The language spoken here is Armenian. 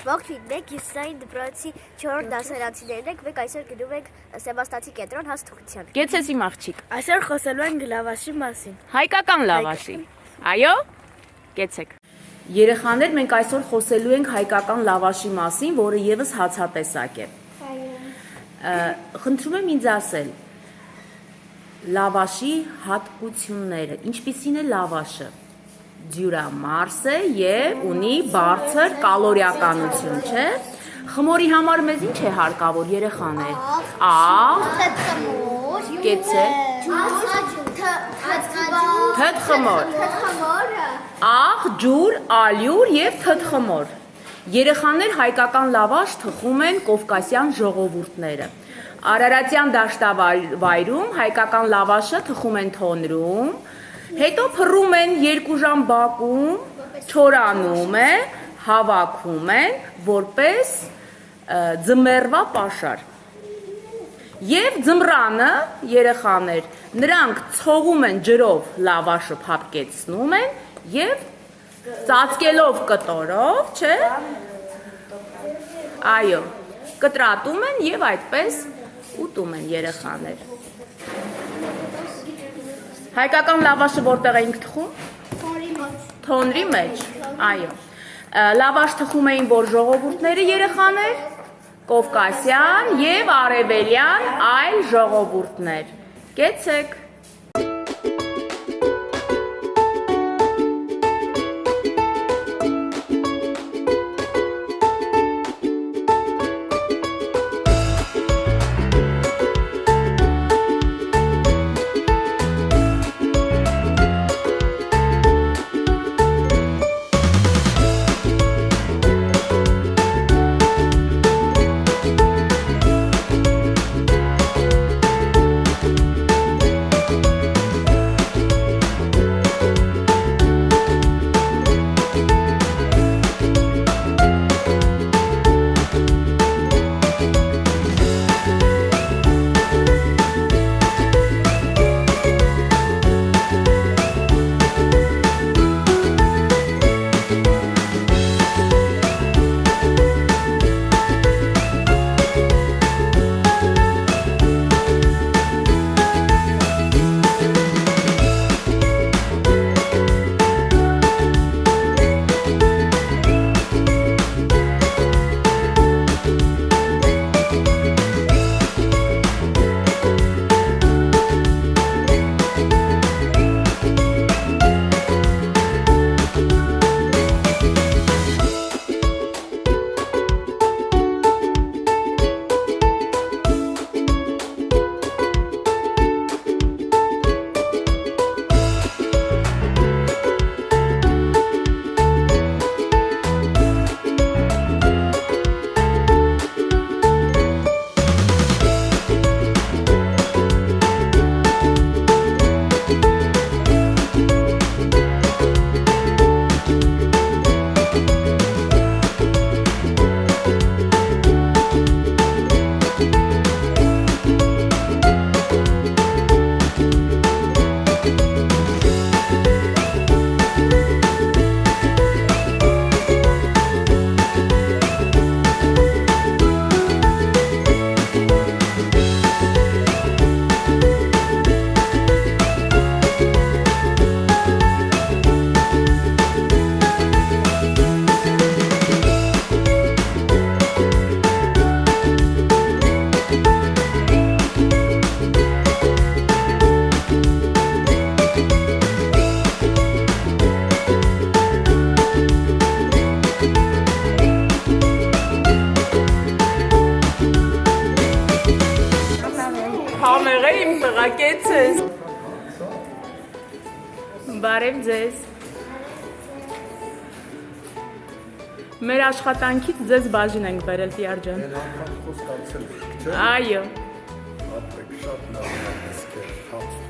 Ողջ լինեք, ես Սային դպրոցի 4 դասարանցիներն ենք, մենք այսօր գնում ենք Սեբաստացի կենտրոն հաստատության։ Կեցես իմ աղջիկ։ Այսօր խոսելու ենք լավաշի մասին։ Հայկական լավաշի։ Այո։ Կեցեք։ Երեխաներ, մենք այսօր խոսելու ենք հայկական լավաշի մասին, որը եւս հացատեսակ է։ Խնդրում եմ ինձ ասել լավաշի հատկությունները, ինչպիսին է լավաշը։ Դյուրամարս է եւ ունի բարձր կալորիականություն, չէ՞։ Խմորի համար մեզ ինչ է հարկավոր երեխաներ։ Կեցե։ Թթխմոր։ Աղ, ջուր, ալյուր եւ թթխմոր։ Երեխաներ հայկական լավաշ թխում են կովկասյան ժողովուրդները։ Արարատյան դաշտավայրում հայկական լավաշը թխում են թոնրում, հետո փռում են 2 ժամ բակում, չորանում է, հավաքում են որպես ձմեռվա պաշար։ Եվ ձմռանը երեխաներ նրանք ցողում են ջրով լավաշը փափկեցնում են եւ ծածկելով կտորով, չէ՞։ Այո, կտրատում են եւ այդպես ուտում են երեխաներ։ Հայկական լավաշը որտեղ էինք թխում։ Թոնրի մեջ։ Այո։ Լավաշ թխում էին որ ժողովուրդները երեխաներ, կովկասյան եւ արևելյան այլ ժողովուրդներ։ Կեցեք։ Կեցես։ Բարև ձեզ։ Մեր աշխատանքից ձեզ բաժին ենք բերել Տիար ջան։ Մեր անգամ խոսք անցել եք, չէ՞։ Այո։ Ապրեք շատ լավ է, իսկ